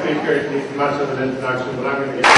speaker. It needs much of an introduction, but I'm going to get...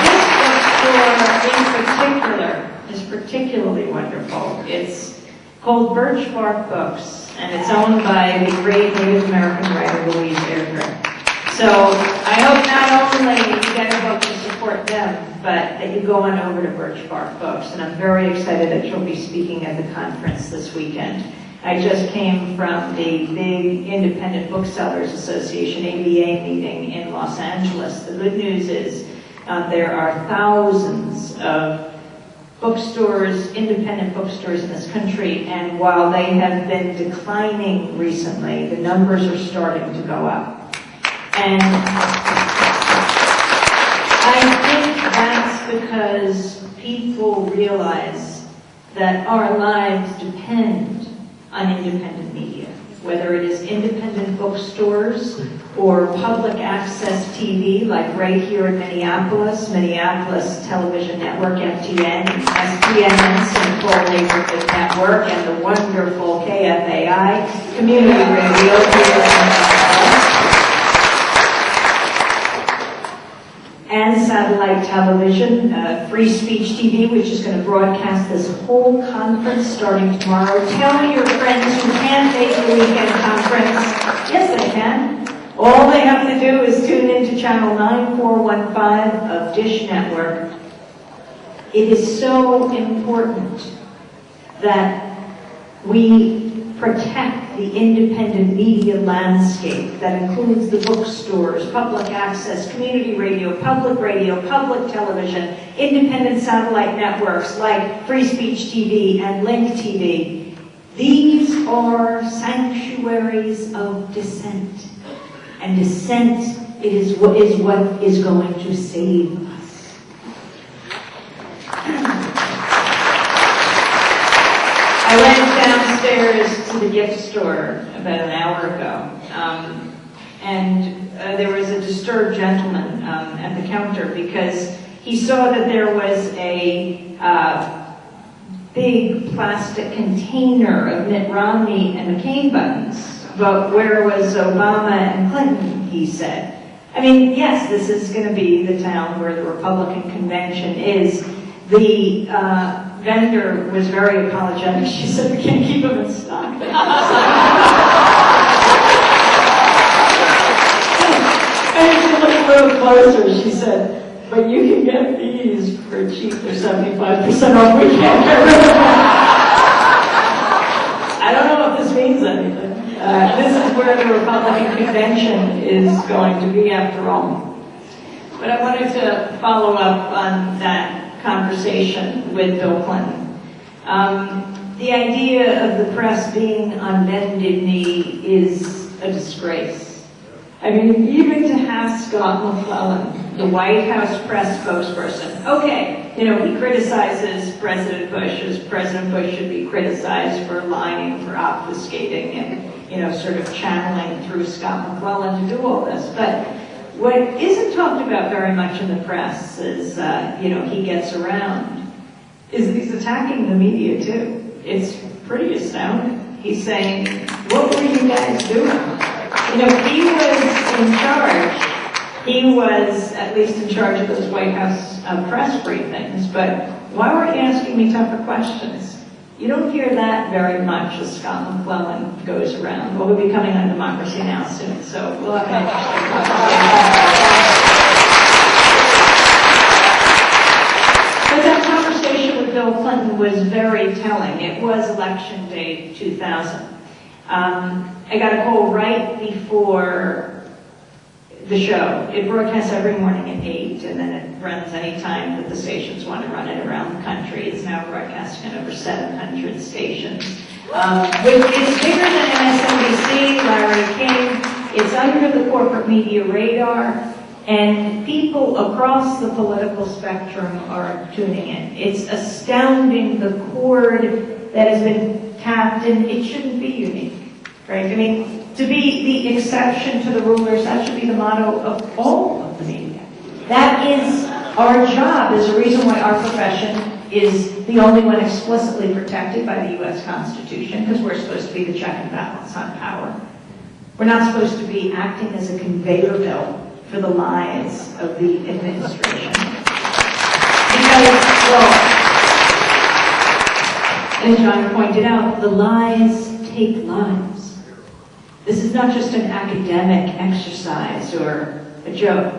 This bookstore in particular is particularly wonderful. It's called Birch Bark Books, and it's owned by the great Native American writer Louise Erdrich. So I hope not only you get a book to support them, but that you go on over to Birch Bark Books. And I'm very excited that you'll be speaking at the conference this weekend. I just came from the big Independent Booksellers Association, ABA, meeting in Los Angeles. The good news is there are thousands of bookstores, independent bookstores in this country, and while they have been declining recently, the numbers are starting to go up. And I think that's because people realize that our lives depend on independent media, whether it is independent bookstores or public access TV, like right here in Minneapolis, Minneapolis Television Network, FTN, SPN, St. Paul Neighborhood Network, and the wonderful KFAI community radio here in Minneapolis. And satellite television, Free Speech TV, which is going to broadcast this whole conference starting tomorrow. Tell your friends who can't make the weekend conference. Yes, they can. All they have to do is tune into channel 9415 of Dish Network. It is so important that we protect the independent media landscape that includes the bookstores, public access, community radio, public television, independent satellite networks like Free Speech TV and Link TV. These are sanctuaries of dissent. And dissent is what is going to save us. I went downstairs to the gift store about an hour ago, and there was a disturbed gentleman at the counter because he saw that there was a big plastic container of Mitt Romney and McCain buttons, but where was Obama and Clinton, he said. I mean, yes, this is going to be the town where the Republican convention is. The vendor was very apologetic. She said, we can't keep them in stock. And she looked a little closer. She said, but you can get these for cheap. They're 75% off. We can't get rid of them. I don't know if this means anything. This is where the Republican convention is going to be, after all. But I wanted to follow up on that conversation with Bill Clinton. The idea of the press being on bended knee is a disgrace. I mean, even to have Scott McClellan, the White House press spokesperson, okay, you know, he criticizes President Bush as President Bush should be criticized for lying, for obfuscating, and, you know, sort of channeling through Scott McClellan to do all this. But what isn't talked about very much in the press is, you know, he gets around, is he's attacking the media too. It's pretty astounding. He's saying, what were you guys doing? You know, he was in charge. He was at least in charge of those White House press briefings, but why weren't you asking me tougher questions? You don't hear that very much as Scott McClellan goes around. Well, we'll be coming on Democracy Now! Soon, so we'll have an interesting conversation. But that conversation with Bill Clinton was very telling. It was Election Day 2000. I got a call right before the show. It broadcasts every morning at 8, and then it runs any time that the stations want to run it around the country. It's now broadcasting on over 700 stations. It's bigger than MSNBC, Larry King. It's under the corporate media radar, and people across the political spectrum are tuning in. It's astounding the chord that has been tapped, and it shouldn't be unique, right? I mean, to be the exception to the rulers, that should be the motto of all of the media. That is our job. There's a reason why our profession is the only one explicitly protected by the U.S. Constitution, because we're supposed to be the check and balance on power. We're not supposed to be acting as a conveyor belt for the lies of the administration. Because, well, as John pointed out, the lies take lives. This is not just an academic exercise or a joke.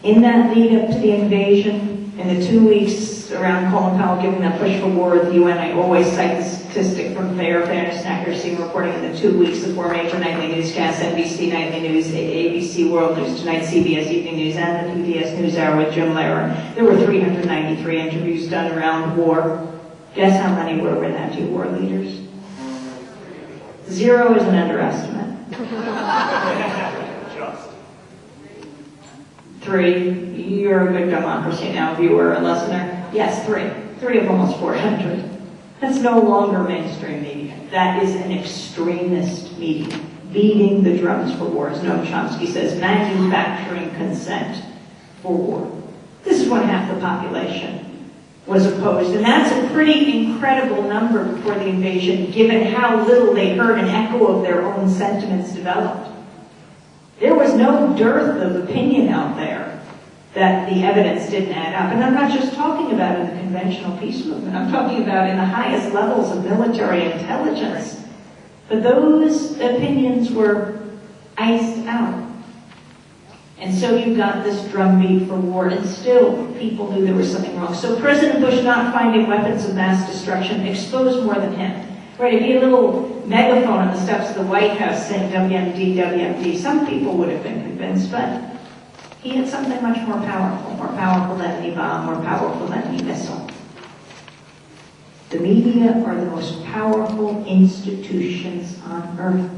In that lead up to the invasion, in the 2 weeks around Colin Powell giving that push for war at the UN, I always cite the statistic from Fairness and Accuracy reporting in the 2 weeks of 4 major nightly newscasts, NBC Nightly News, ABC World News Tonight, CBS Evening News, and the PBS NewsHour with Jim Lehrer. There were 393 interviews done around war. Guess how many were with anti-war leaders? 0 is an underestimate. 3, you're a good democracy now, viewer and listener. Yes, 3 of almost 400. That's no longer mainstream media. That is an extremist media, beating the drums for war, as Noam Chomsky says, manufacturing consent for war. This is when half the population was opposed, and that's a pretty incredible number before the invasion, given how little they heard an echo of their own sentiments developed. There was no dearth of opinion out there that the evidence didn't add up. And I'm not just talking about in the conventional peace movement. I'm talking about in the highest levels of military intelligence. But those opinions were iced out. And so you got this drumbeat for war, and still people knew there was something wrong. So President Bush not finding weapons of mass destruction exposed more than him. Right, if he had a little megaphone on the steps of the White House saying WMD, WMD, some people would have been convinced, but he had something much more powerful than any bomb, more powerful than any missile. The media are the most powerful institutions on earth.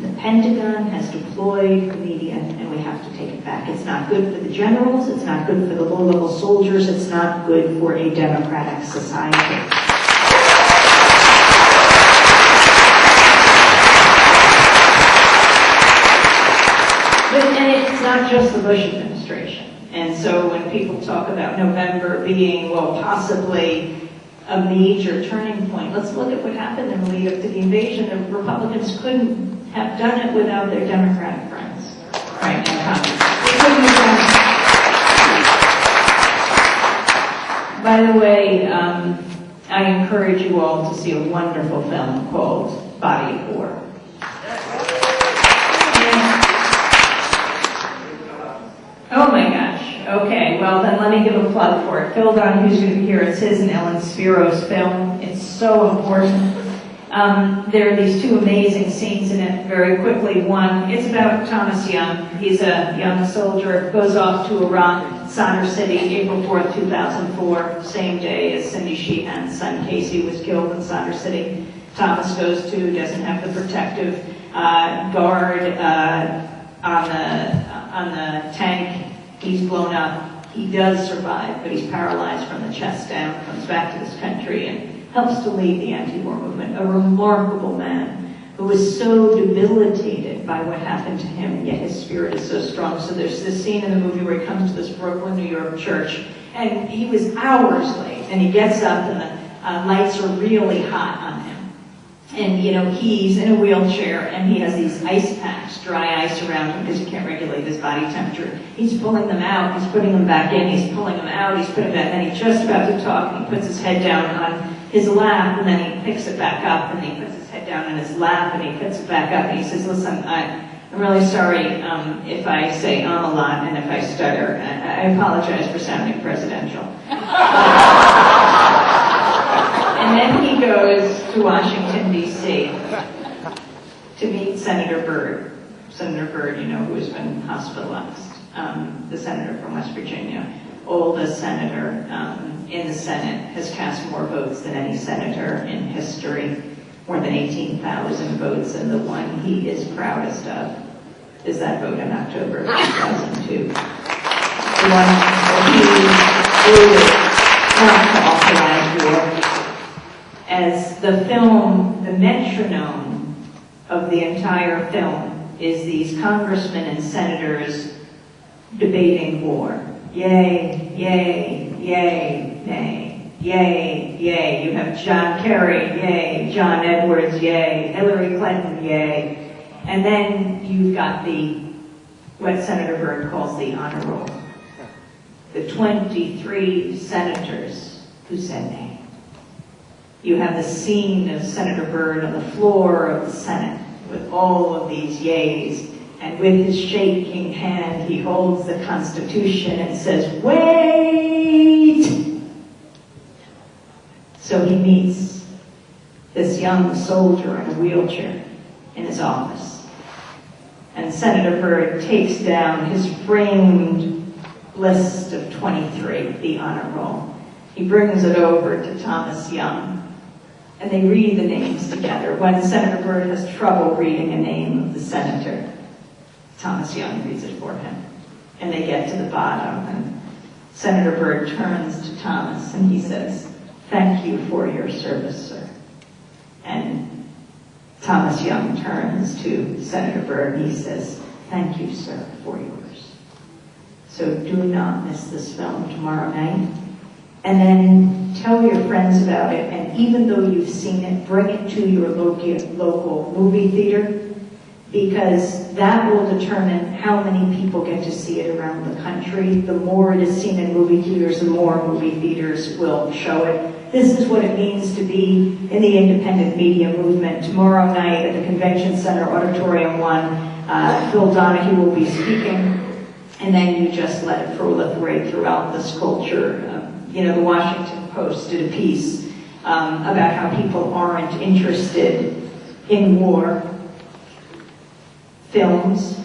The Pentagon has deployed the media, and we have to take it back. It's not good for the generals, it's not good for the low-level soldiers, it's not good for a democratic society. And it's not just the Bush administration. And so when people talk about November being, well, possibly a major turning point, let's look at what happened in the lead up to the invasion. The Republicans couldn't have done it without their Democratic friends, right, in Congress. They couldn't have done it. By the way, I encourage you all to see a wonderful film called Body of War. Oh my gosh. Okay, well then let me give a plug for it. Phil Donahue's going to be here. It's his and Ellen Spiro's film. It's so important. There are these 2 amazing scenes in it very quickly. One, it's about Thomas Young. He's a young soldier, goes off to Iraq, Sadr City, April 4th, 2004, same day as Cindy Sheehan's son Casey was killed in Sadr City. Thomas goes to, doesn't have the protective guard on the tank. He's blown up. He does survive, but he's paralyzed from the chest down, comes back to this country and helps to lead the anti-war movement. A remarkable man who was so debilitated by what happened to him, and yet his spirit is so strong. So there's this scene in the movie where he comes to this Brooklyn, New York church, and he was hours late, and he gets up and the lights are really hot on him. And, you know, he's in a wheelchair, and he has these ice packs, dry ice around him because he can't regulate his body temperature. He's pulling them out, he's putting them back in, he's pulling them out, he's putting them back, and he's just about to talk, and he puts his head down on his lap, and then he picks it back up, and he puts his head down on his lap, and he puts it back up, and he says, listen, I'm really sorry if I say a lot, and if I stutter. I apologize for sounding presidential. And then he goes to Washington, D.C. to meet Senator Byrd. Senator Byrd, you know, who has been hospitalized, the senator from West Virginia, oldest senator in the Senate, has cast more votes than any senator in history, more than 18,000 votes, and the one he is proudest of is that vote in October of 2002. The one where he voted not to authorize war. As the film, the metronome of the entire film is these congressmen and senators debating war. Yay, yay, yay, nay. yay, yay. You have John Kerry, yay. John Edwards, yay. Hillary Clinton, yay. And then you've got what Senator Byrd calls the honor roll. The 23 senators who said nay. You have the scene of Senator Byrd on the floor of the Senate with all of these yays, and with his shaking hand, he holds the Constitution and says, wait! So he meets this young soldier in a wheelchair in his office. And Senator Byrd takes down his framed list of 23, the honor roll. He brings it over to Thomas Young, and they read the names together. When Senator Byrd has trouble reading a name of the senator, Thomas Young reads it for him. And they get to the bottom, and Senator Byrd turns to Thomas and he says, thank you for your service, sir. And Thomas Young turns to Senator Byrd and he says, thank you, sir, for yours. So do not miss this film tomorrow night. And then tell your friends about it, and even though you've seen it, bring it to your local movie theater, because that will determine how many people get to see it around the country. The more it is seen in movie theaters, the more movie theaters will show it. This is what it means to be in the independent media movement. Tomorrow night at the Convention Center, Auditorium 1, Phil Donahue will be speaking, and then you just let it proliferate throughout this culture. The Washington Post did a piece about how people aren't interested in war films.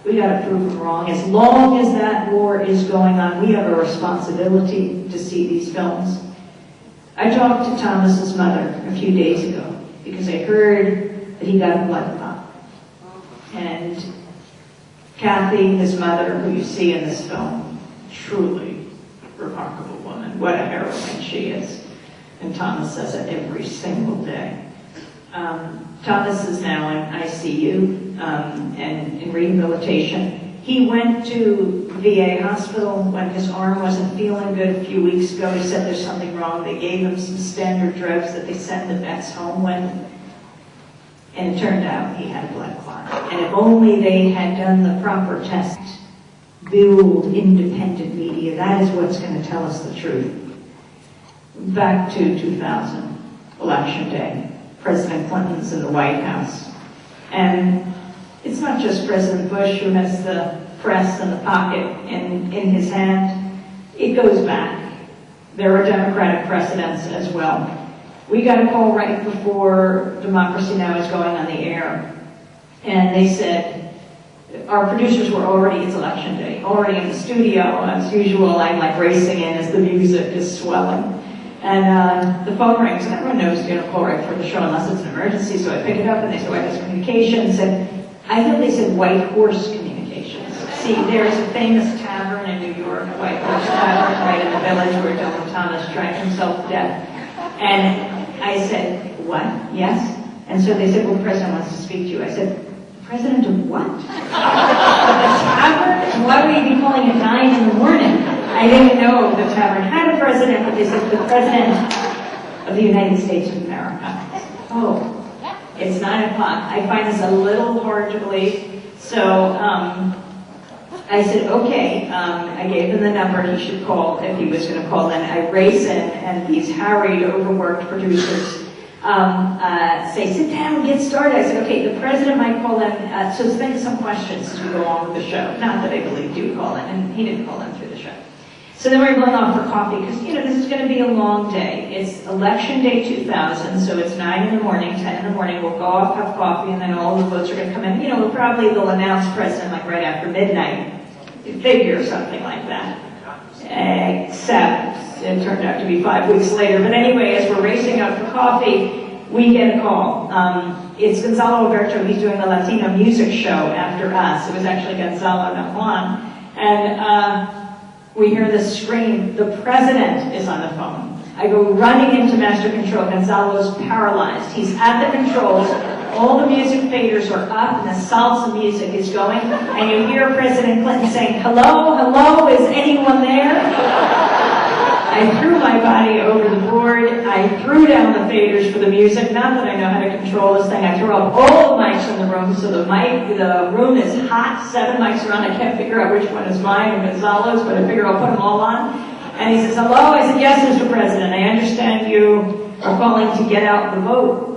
We got to prove them wrong. As long as that war is going on, we have a responsibility to see these films. I talked to Thomas's mother a few days ago because I heard that he got a blood clot. And Kathy, his mother, who you see in this film, truly remarkable woman. What a heroine she is. And Thomas says it every single day. Thomas is now in ICU and in rehabilitation. He went to VA hospital when his arm wasn't feeling good a few weeks ago. He said there's something wrong. They gave him some standard drugs that they send the vets home with. And it turned out he had a blood clot. And if only they had done the proper test, build independent media, that is what's going to tell us the truth. Back to 2000, Election Day. President Clinton's in the White House. And it's not just President Bush who has the press and the pocket in his hand. It goes back. There are Democratic precedents as well. We got a call right before Democracy Now! Is going on the air. And they said, our producers were already, it's election day, already in the studio. As usual, I'm like racing in as the music is swelling. And the phone rings, and everyone knows you're going to call right for the show unless it's an emergency, so I pick it up, and they said, White House Communications, and I thought they said White Horse Communications. See, there's a famous tavern in New York, White Horse Tavern, right in the Village, where Dylan Thomas drank himself to death. And I said, what? Yes? And so they said, well, the president wants to speak to you. I said, president of what? The tavern? And why would he be calling at 9 in the morning? I didn't know the tavern had a president, but this is the president of the United States of America. Oh, it's 9 o'clock. I find this a little hard to believe. So I said, okay. I gave him the number he should call if he was going to call in. I race in, and these harried, overworked producers say, sit down, get started. I said, okay, the president might call in, so think of some questions as we go on with the show. Not that I believed he would call in, and he didn't call in through the show. So then we're going off for coffee, because, this is going to be a long day. It's Election Day 2000, so it's 9 in the morning, 10 in the morning. We'll go off, have coffee, and then all the votes are going to come in. They'll announce president like right after midnight. You figure something like that. Except it turned out to be 5 weeks later. But anyway, as we're racing out for coffee, we get a call. It's Gonzalo Alberto. He's doing the Latino music show after us. It was actually Gonzalo, not Juan. And we hear this scream, the president is on the phone. I go running into master control. Gonzalo's paralyzed. He's at the controls. All the music faders are up and the salsa music is going. And you hear President Clinton saying, hello, hello, is anyone there? I threw my body over threw down the faders for the music. Not that I know how to control this thing. I threw up all the mics in the room, so the room is hot. 7 mics around. I can't figure out which one is mine and Gonzalo's, but I figure I'll put them all on. And he says, hello? I said, yes, Mr. President. I understand you are calling to get out the vote.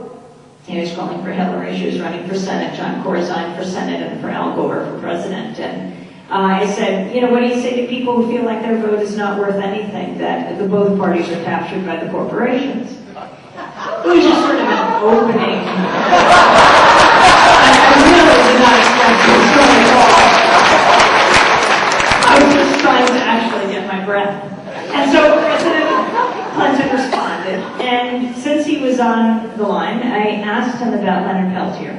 He was calling for Hillary. She was running for Senate. John Corzine for Senate and for Al Gore for President. And I said, what do you say to people who feel like their vote is not worth anything, that both parties are captured by the corporations? It was just sort of an opening. I really did not expect this really at all. I was just trying to actually get my breath. And so President Clinton responded, and since he was on the line, I asked him about Leonard Peltier.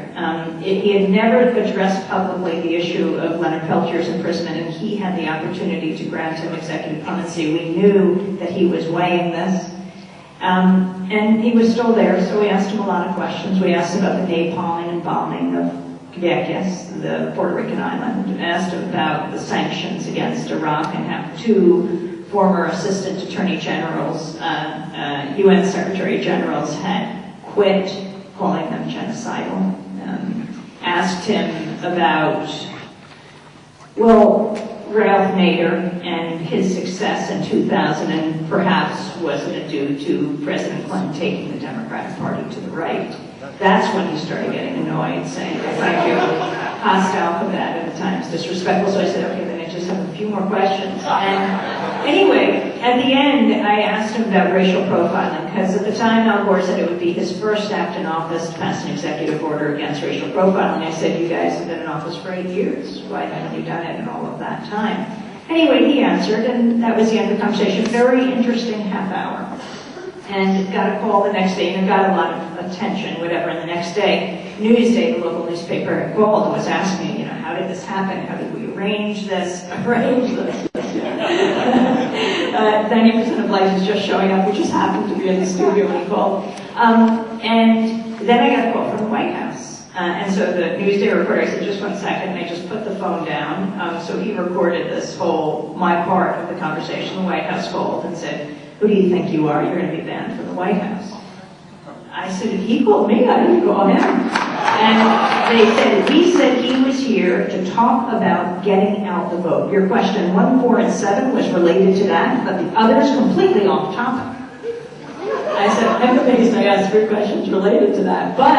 He had never addressed publicly the issue of Leonard Peltier's imprisonment, and he had the opportunity to grant him executive clemency. We knew that he was weighing this, and he was still there, so we asked him a lot of questions. We asked about the napalming and bombing of Quebec, the Puerto Rican island. We asked him about the sanctions against Iraq and how 2 former assistant attorney generals, UN secretary generals, had quit, calling them genocidal. Asked him about, Ralph Nader and his success in 2000, and perhaps wasn't it due to President Clinton taking the Democratic Party to the right. That's when he started getting annoyed, saying, thank you, hostile, combative, at times disrespectful. So I said, okay, then I just have a few more questions. And anyway, at the end, I asked him about racial profiling, because at the time Al Gore said it would be his first act in office to pass an executive order against racial profiling. I said, you guys have been in office for 8 years. Why haven't you done it in all of that time? Anyway, he answered, and that was the end of the conversation. Very interesting half hour. And got a call the next day, and it got a lot of attention, whatever. And the next day, Newsday, the local newspaper, had called and was asking, how did this happen? How did we arrange this? 90% of life is just showing up. We just happened to be in the studio when he called. And then I got a call from the White House. And so the Newsday reporter, I said, just 1 second, and I just put the phone down. So he recorded my part of the conversation. The White House called and said, who do you think you are? You're going to be banned from the White House. I said, he called me, I didn't call him. And they said, we said he was here to talk about getting out the vote. Your question 1, 4, and 7 was related to that, but the others completely off topic. I said, I'm amazed I asked 3 questions related to that. But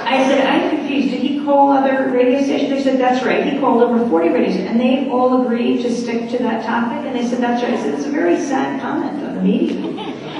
I said, I'm confused. Did he call other radio stations? They said, that's right. He called over 40 radio stations. And they all agreed to stick to that topic. And they said, that's right. I said, it's a very sad comment on the media.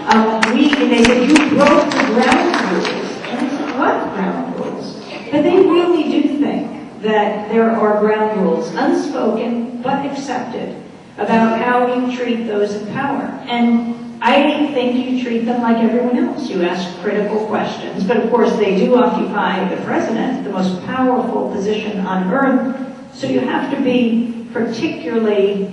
And they said, you broke the ground rules. And I said, what ground rules? But they really do think that there are ground rules, unspoken but accepted, about how you treat those in power. And I think you treat them like everyone else. You ask critical questions, but of course they do occupy the president, the most powerful position on earth, so you have to be particularly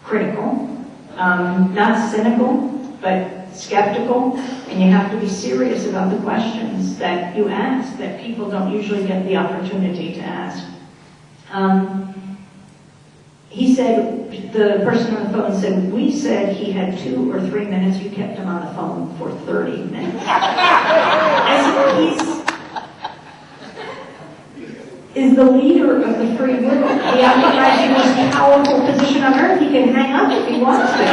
critical, not cynical, but skeptical, and you have to be serious about the questions that you ask that people don't usually get the opportunity to ask. He said, the person on the phone said, we said he had 2 or 3 minutes, you kept him on the phone for 30 minutes. I said, is the leader of the free world. He occupies the most powerful position on earth. He can hang up if he wants to.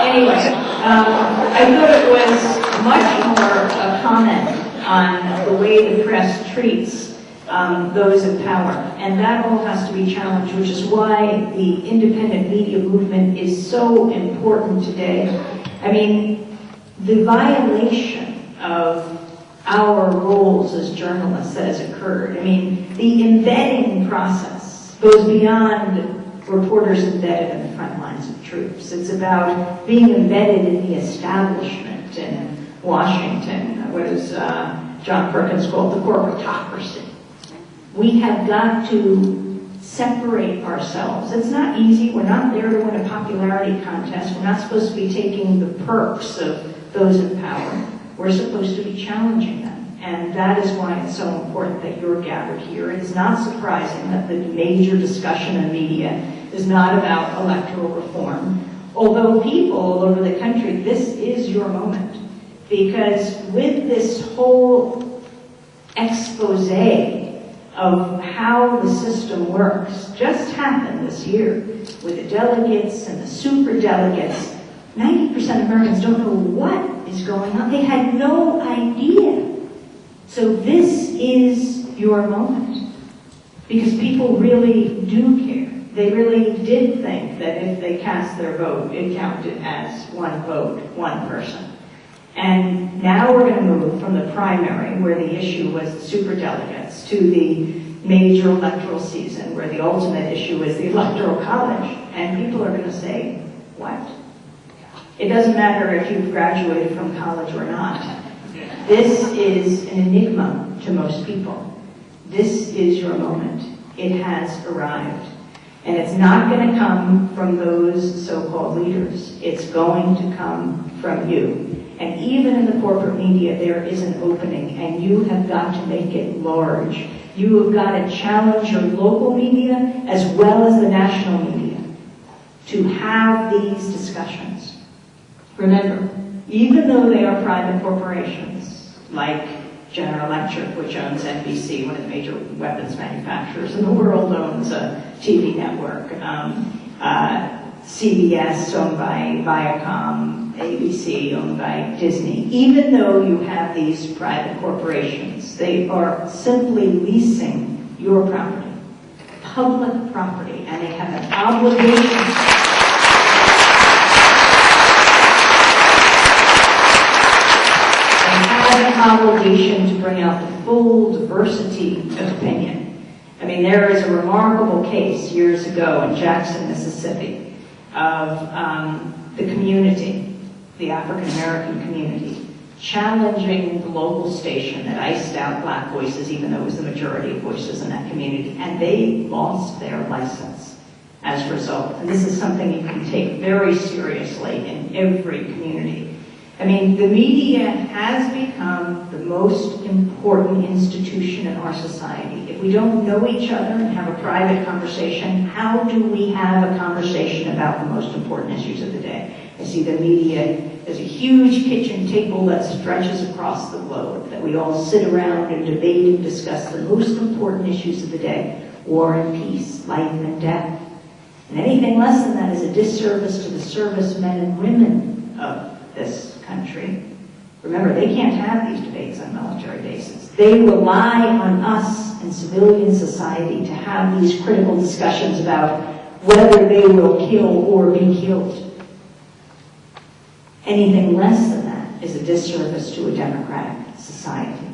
Anyway, I thought it was much more a comment on the way the press treats those in power. And that all has to be challenged, which is why the independent media movement is so important today. I mean, the violation of our roles as journalists that has occurred. I mean, the embedding process goes beyond reporters embedded in the front lines of troops. It's about being embedded in the establishment in Washington, what is John Perkins called the corporatocracy. We have got to separate ourselves. It's not easy. We're not there to win a popularity contest. We're not supposed to be taking the perks of those in power. We're supposed to be challenging them. And that is why it's so important that you're gathered here. It's not surprising that the major discussion in media is not about electoral reform. Although people all over the country, this is your moment. Because with this whole expose of how the system works, just happened this year with the delegates and the super delegates, 90% of Americans don't know what is going on. They had no idea. So this is your moment. Because people really do care. They really did think that if they cast their vote, it counted as one vote, one person. And now we're going to move from the primary, where the issue was the superdelegates, to the major electoral season, where the ultimate issue is the electoral college. And people are going to say, what? It doesn't matter if you've graduated from college or not. This is an enigma to most people. This is your moment. It has arrived. And it's not going to come from those so-called leaders. It's going to come from you. And even in the corporate media, there is an opening, and you have got to make it large. You have got to challenge your local media as well as the national media to have these discussions. Remember, even though they are private corporations, like General Electric, which owns NBC, one of the major weapons manufacturers in the world, owns a TV network, CBS owned by Viacom, ABC owned by Disney. Even though you have these private corporations, they are simply leasing your property, public property, and they have an obligation. Obligation to bring out the full diversity of opinion. I mean, there is a remarkable case years ago in Jackson, Mississippi, of the community, the African American community, challenging the local station that iced out black voices, even though it was the majority of voices in that community, and they lost their license as a result. And this is something you can take very seriously in every community. I mean, the media has become the most important institution in our society. If we don't know each other and have a private conversation, how do we have a conversation about the most important issues of the day? I see the media as a huge kitchen table that stretches across the globe, that we all sit around and debate and discuss the most important issues of the day: war and peace, life and death. And anything less than that is a disservice to the servicemen and women of this country. Remember, they can't have these debates on military bases. They rely on us in civilian society to have these critical discussions about whether they will kill or be killed. Anything less than that is a disservice to a democratic society.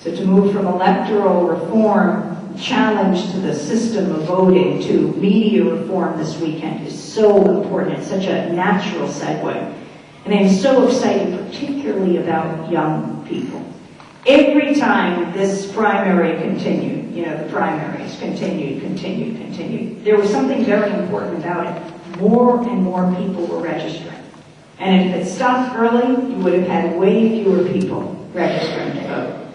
So to move from electoral reform, challenge to the system of voting, to media reform this weekend is so important. It's such a natural segue. And I'm so excited, particularly about young people. Every time this primary continued, the primaries continued, there was something very important about it. More and more people were registering. And if it stopped early, you would have had way fewer people registering to vote.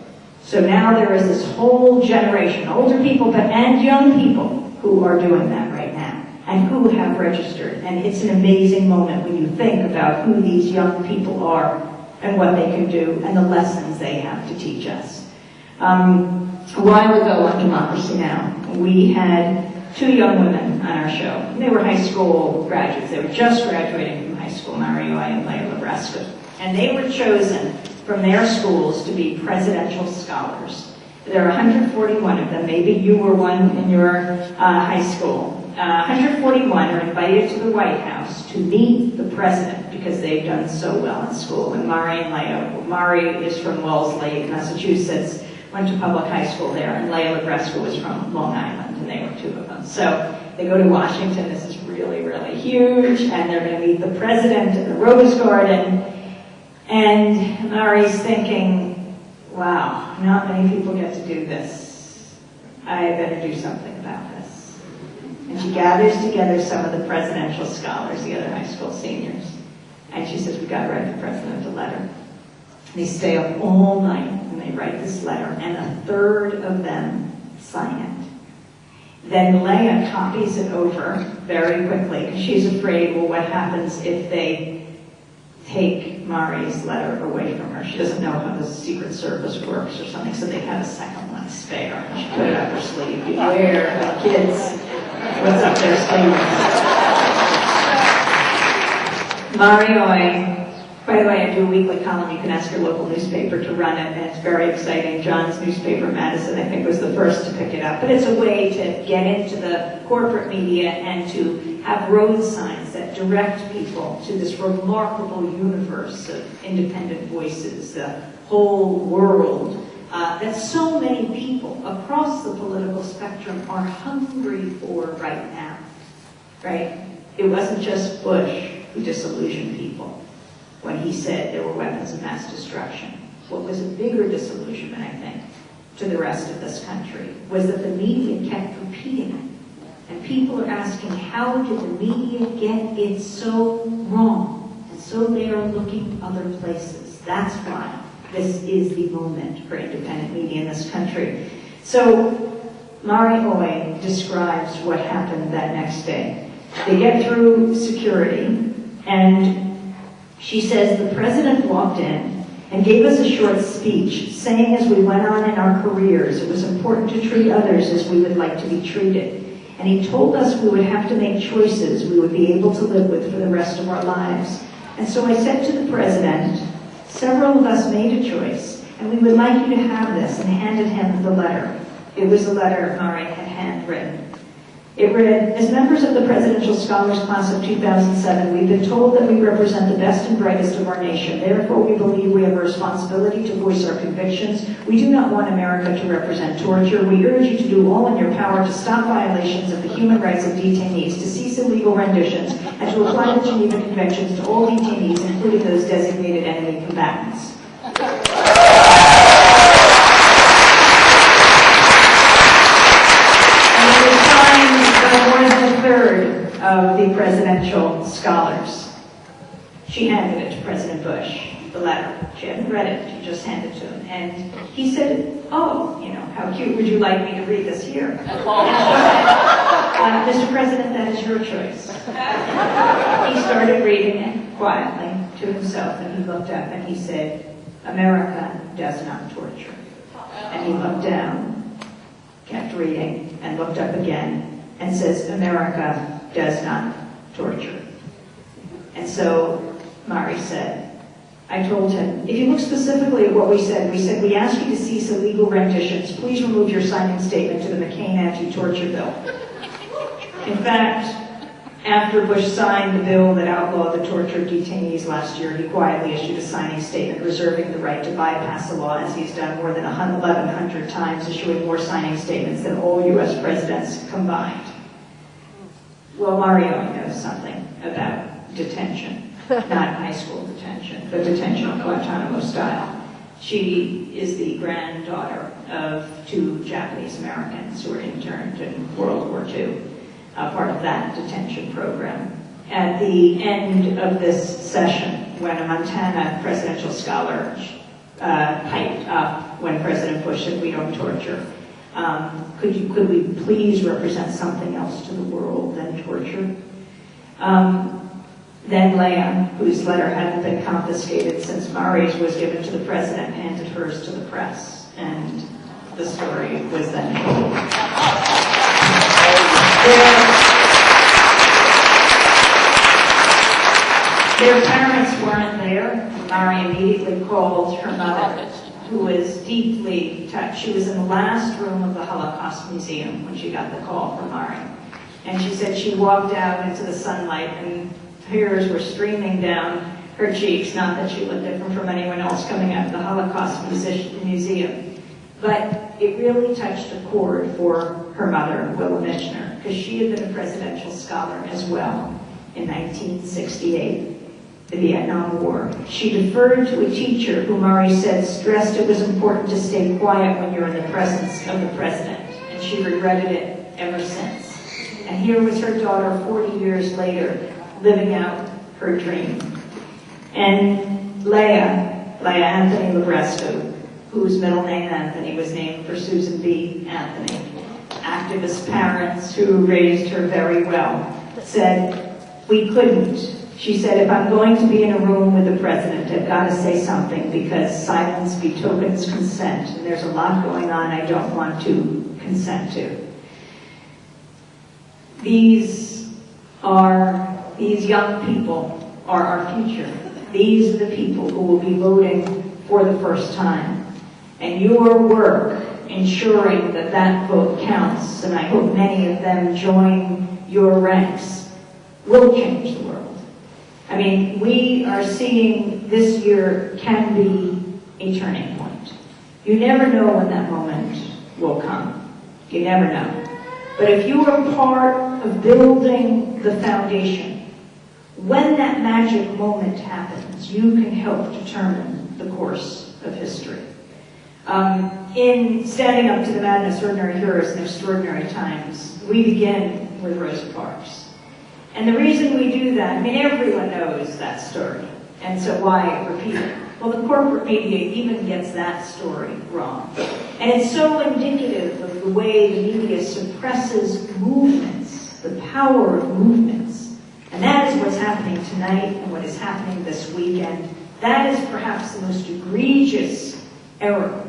So now there is this whole generation, older people and young people, who are doing that right now, and who have registered. And it's an amazing moment when you think about who these young people are and what they can do and the lessons they have to teach us. A while ago on Democracy Now!, we had two young women on our show. They were high school graduates. They were just graduating from high school, Marioi and Leila Nebraska. And they were chosen from their schools to be presidential scholars. There are 141 of them. Maybe you were one in your high school. 141 are invited to the White House to meet the president because they've done so well in school. And Mari and Leo. Mari is from Wellesley, Massachusetts, went to public high school there, and Leila Nebraska was from Long Island, and they were two of them. So they go to Washington. This is really, really huge, and they're going to meet the president in the Rose Garden. And Mari's thinking, wow, not many people get to do this. I better do something about this. And she gathers together some of the presidential scholars, the other high school seniors, and she says, we've got to write the president a letter. And they stay up all night, and they write this letter, and a third of them sign it. Then Leah copies it over very quickly. She's afraid, well, what happens if they take Mari's letter away from her? She doesn't know how the Secret Service works or something, so they have a second one spare. And she put it up her sleeve. Beware of kids. What's up their sleeves? Mari, by the way, I do a weekly column. You can ask your local newspaper to run it, and it's very exciting. John's newspaper, Madison, I think, was the first to pick it up. But it's a way to get into the corporate media and to have road signs that direct people to this remarkable universe of independent voices, the whole world, that so many people across the political spectrum are hungry for right now, right? It wasn't just Bush who disillusioned people when he said there were weapons of mass destruction. What was a bigger disillusionment, I think, to the rest of this country was that the media kept repeating it. And people are asking, how did the media get it so wrong? And so they are looking other places. That's why this is the moment for independent media in this country. So Mari Oy describes what happened that next day. They get through security, and she says, the president walked in and gave us a short speech, saying as we went on in our careers, it was important to treat others as we would like to be treated. And he told us we would have to make choices we would be able to live with for the rest of our lives. And so I said to the president, several of us made a choice, and we would like you to have this, and handed him the letter. It was a letter Mari had handwritten. It read, as members of the Presidential Scholars Class of 2007, we've been told that we represent the best and brightest of our nation. Therefore, we believe we have a responsibility to voice our convictions. We do not want America to represent torture. We urge you to do all in your power to stop violations of the human rights of detainees, to cease illegal renditions, and to apply the Geneva Conventions to all detainees, including those designated enemy combatants. More than a third of the presidential scholars. She handed it to President Bush, the letter. She hadn't read it, she just handed it to him. And he said, oh, you know, how cute, would you like me to read this here? Mr. President, that is your choice. He started reading it quietly to himself, and he looked up and he said, America does not torture. And he looked down, kept reading, and looked up again, and says, America does not torture. And so Mari said, I told him, if you look specifically at what we said, we asked you to cease illegal renditions. Please remove your signing statement to the McCain anti-torture bill. In fact, after Bush signed the bill that outlawed the torture of detainees last year, he quietly issued a signing statement reserving the right to bypass the law, as he's done more than 1,100 times, issuing more signing statements than all U.S. presidents combined. Well, Mario knows something about detention, not high school detention, but detention of Guantanamo style. She is the granddaughter of 2 Japanese Americans who were interned in World War II. Part of that detention program. At the end of this session, when a Montana presidential scholar piped up when President Bush said, we don't torture, could we please represent something else to the world than torture? Then Leah, whose letter hadn't been confiscated since Mari's was given to the president, handed hers to the press, and the story was then told. Their parents weren't there. Mari immediately called her mother, who was deeply touched. She was in the last room of the Holocaust Museum when she got the call from Mari. And she said she walked out into the sunlight and tears were streaming down her cheeks. Not that she looked different from anyone else coming out of the Holocaust Museum. But it really touched a chord for her mother, Willa Michener, because she had been a presidential scholar as well in 1968, the Vietnam War. She deferred to a teacher who Mari said stressed it was important to stay quiet when you're in the presence of the president, and she regretted it ever since. And here was her daughter 40 years later living out her dream. And Leah Anthony Labrescu, whose middle name Anthony was named for Susan B. Anthony, activist parents who raised her very well, said, we couldn't. She said, if I'm going to be in a room with the president, I've got to say something because silence betokens consent. And there's a lot going on I don't want to consent to. These young people are our future. These are the people who will be voting for the first time. And your work ensuring that that vote counts, and I hope many of them join your ranks, will change the world. I mean, we are seeing this year can be a turning point. You never know when that moment will come. You never know. But if you are part of building the foundation, when that magic moment happens, you can help determine the course of history. In Standing Up to the Madness, Ordinary Heroes in Extraordinary Times, we begin with Rosa Parks. And the reason we do that, I mean, everyone knows that story, and so why repeat it? Well, the corporate media even gets that story wrong. And it's so indicative of the way the media suppresses movements, the power of movements. And that is what's happening tonight and what is happening this weekend. That is perhaps the most egregious error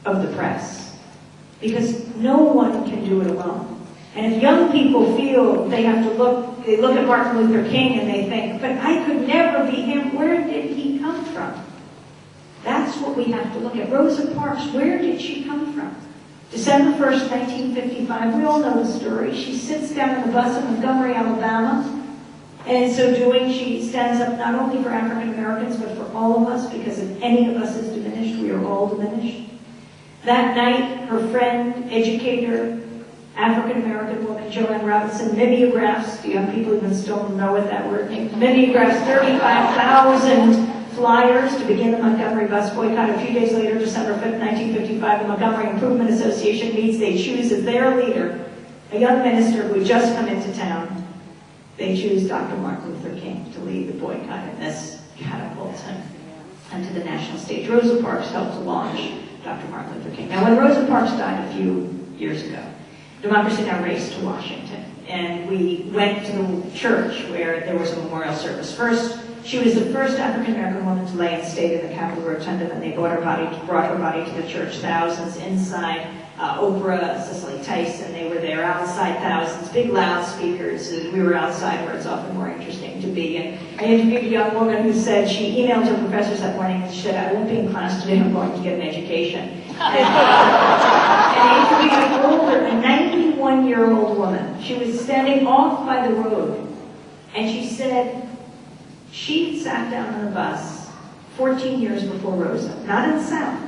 of the press, because no one can do it alone. And if young people feel they have to they look at Martin Luther King and they think, but I could never be him, where did he come from? That's what we have to look at. Rosa Parks, where did she come from? December 1st, 1955, we all know the story. She sits down on the bus in Montgomery, Alabama, and in so doing, she stands up not only for African Americans, but for all of us, because if any of us is diminished, we are all diminished. That night, her friend, educator, African-American woman, Joanne Robinson, mimeographs, the young people even still know what that word means, mimeographs 35,000 flyers to begin the Montgomery bus boycott. A few days later, December 5th, 1955, the Montgomery Improvement Association meets. They choose as their leader a young minister who had just come into town. They choose Dr. Martin Luther King to lead the boycott, and this catapults him onto the national stage. Rosa Parks helped to launch Dr. Martin Luther King. Now, when Rosa Parks died a few years ago, Democracy Now! Raced to Washington, and we went to the church where there was a memorial service. First, she was the first African-American woman to lay in state in the Capitol Rotunda, and they brought her body to the church. Thousands inside. Oprah, Cicely Tyson, they were there outside, thousands, big loudspeakers. We were outside where it's often more interesting to be. And I interviewed a young woman who said she emailed her professors that morning and she said, I won't be in class today, I'm going to get an education. And I interviewed an older, a 91-year-old woman. She was standing off by the road, and she said she sat down on a bus 14 years before Rosa, not in the South,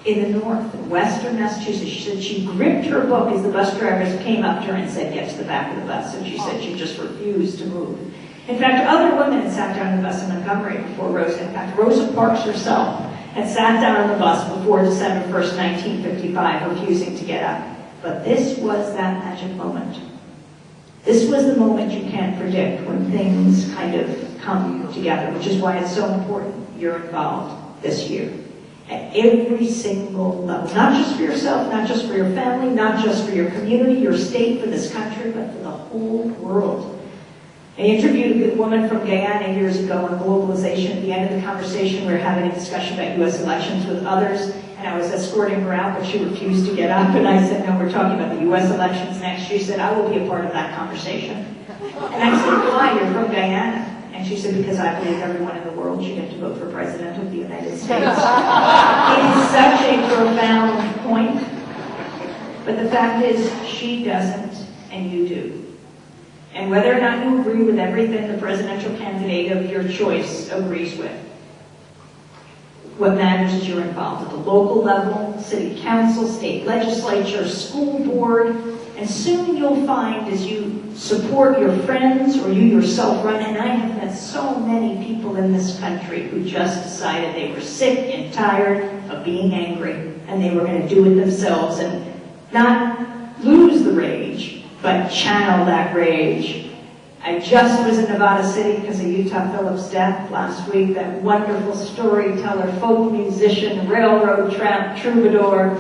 in the North, in Western Massachusetts. She said she gripped her book as the bus drivers came up to her and said, get to the back of the bus. And she said she just refused to move. In fact, other women had sat down on the bus in Montgomery before Rosa. In fact, Rosa Parks herself had sat down on the bus before December 1st, 1955, refusing to get up. But this was that magic moment. This was the moment you can't predict, when things kind of come together, which is why it's so important you're involved this year. At every single level, not just for yourself, not just for your family, not just for your community, your state, for this country, but for the whole world. I interviewed a woman from Guyana years ago on globalization. At the end of the conversation, we were having a discussion about U.S. elections with others, and I was escorting her out, but she refused to get up, and I said, no, we're talking about the U.S. elections next. She said, I will be a part of that conversation. And I said, why? You're from Guyana. And she said, because I believe everyone in the world should get to vote for President of the United States. It is such a profound point. But the fact is, she doesn't, and you do. And whether or not you agree with everything the presidential candidate of your choice agrees with, what matters is you're involved at the local level, city council, state legislature, school board, and soon you'll find as you support your friends or you yourself run, and I have met so many people in this country who just decided they were sick and tired of being angry, and they were going to do it themselves and not lose the rage, but channel that rage. I just was in Nevada City because of Utah Phillips' death last week, that wonderful storyteller, folk musician, railroad tramp, troubadour.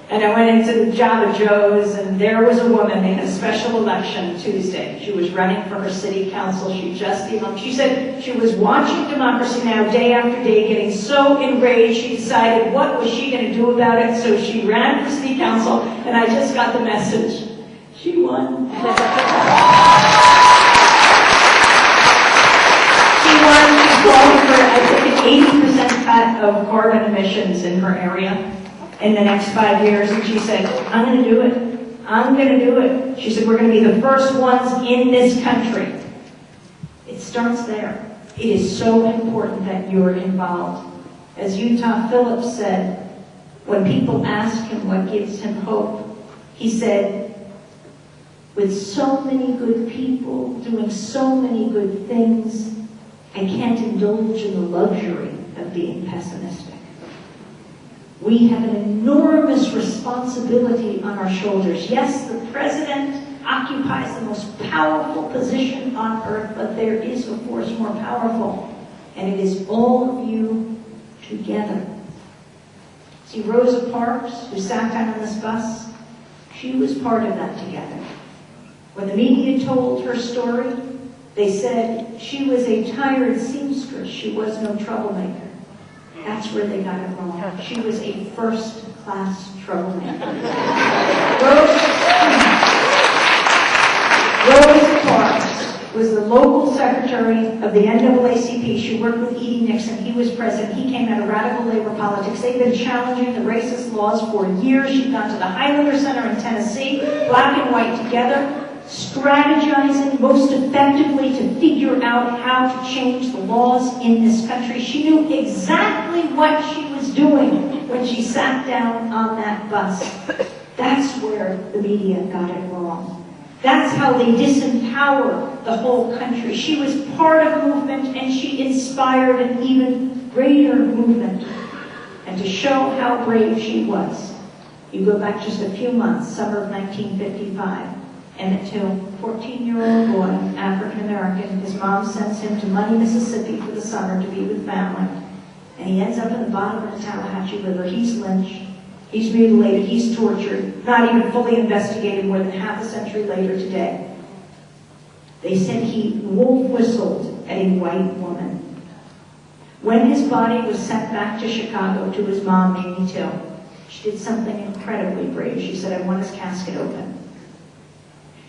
And I went into the Java Joe's, and there was a woman in a special election Tuesday. She was running for her city council. She said she was watching Democracy Now! Day after day, getting so enraged, she decided what was she going to do about it, so she ran for city council, and I just got the message. She won. She won. She's calling for, I think, an 80% cut of carbon emissions in her area in the next 5 years, and she said, I'm going to do it. I'm going to do it. She said, we're going to be the first ones in this country. It starts there. It is so important that you're involved. As Utah Phillips said, when people ask him what gives him hope, he said, with so many good people doing so many good things, I can't indulge in the luxury of being pessimistic. We have an enormous responsibility on our shoulders. Yes, the president occupies the most powerful position on earth, but there is a force more powerful, and it is all of you together. See, Rosa Parks, who sat down on this bus, she was part of that together. When the media told her story, they said she was a tired seamstress. She was no troublemaker. That's where they got it wrong. She was a first-class troublemaker. Rosa Parks was the local secretary of the NAACP. She worked with E.D. Nixon. He was president. He came out of radical labor politics. They've been challenging the racist laws for years. She'd gone to the Highlander Center in Tennessee, black and white together, strategizing most effectively to figure out how to change the laws in this country. She knew exactly what she was doing when she sat down on that bus. That's where the media got it wrong. That's how they disempower the whole country. She was part of a movement, and she inspired an even greater movement. And to show how brave she was, you go back just a few months, summer of 1955, Emmett Till, 14-year-old boy, African-American. His mom sends him to Money, Mississippi for the summer to be with family. And he ends up in the bottom of the Tallahatchie River. He's lynched. He's mutilated. He's tortured. Not even fully investigated more than half a century later today. They said he wolf whistled at a white woman. When his body was sent back to Chicago to his mom, Mamie Till, she did something incredibly brave. She said, I want his casket open.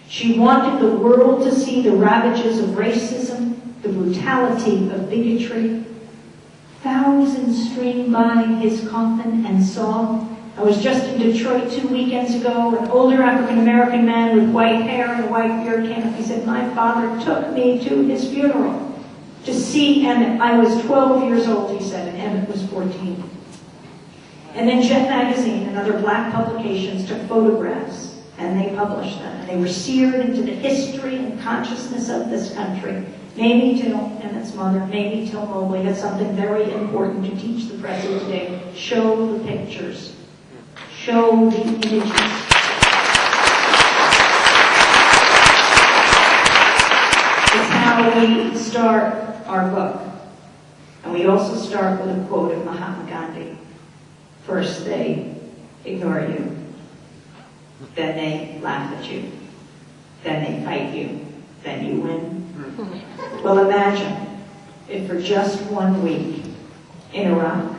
She wanted the world to see the ravages of racism, the brutality of bigotry. Thousands streamed by his coffin and saw. I was just in Detroit 2 weekends ago. An older African-American man with white hair and a white beard came up. He said, my father took me to his funeral to see Emmett. I was 12 years old, he said, and Emmett was 14. And then Jet Magazine and other black publications took photographs, and they published them. And they were seared into the history and consciousness of this country. Mamie Till, Emmett's mother, Mamie Till Mobley, had something very important to teach the president today. Show the pictures. Show the images. It's how we start our book. And we also start with a quote of Mahatma Gandhi. First they ignore you. Then they laugh at you. Then they fight you. Then you win. Well, imagine if for just 1 week in Iraq,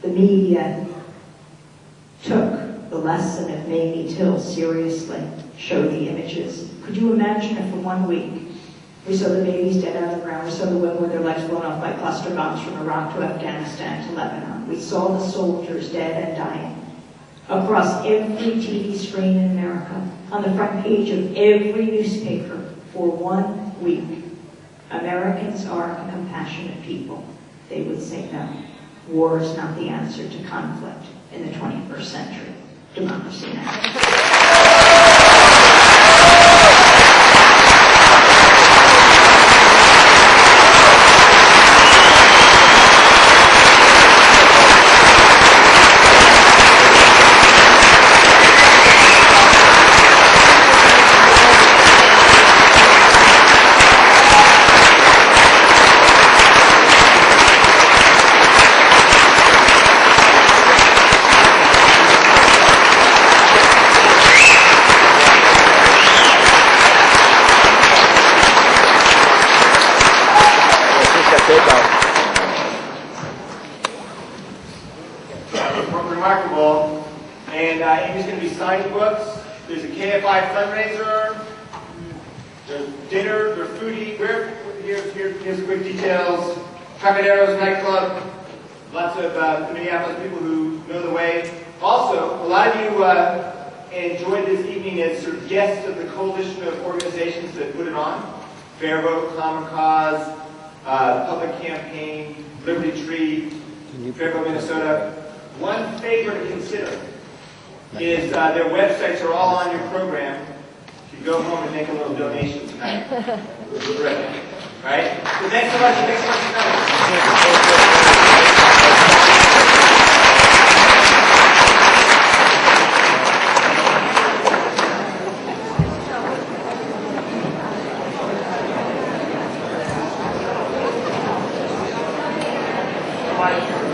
the media took the lesson of Mamie Till seriously, showed the images. Could you imagine if for 1 week we saw the babies dead on the ground, we saw the women with their legs blown off by cluster bombs from Iraq to Afghanistan to Lebanon. We saw the soldiers dead and dying across every TV screen in America, on the front page of every newspaper for 1 week. Americans are a compassionate people. They would say no. War is not the answer to conflict in the 21st century. Democracy now. Remarkable. And Amy's going to be signing books. There's a KFI fundraiser. There's dinner. There's foodie. Here's quick details. Trocadero's nightclub. Lots of Minneapolis people who know the way. Also, a lot of you enjoyed this evening as sort of guests of the coalition of organizations that put it on. Fair Vote, Common Cause, Public Campaign, Liberty Tree, Fair Vote Minnesota. One favor to consider is their websites are all on your program. You go home and make a little donation tonight. Right? So thanks so much. Thanks so much for coming. Bye.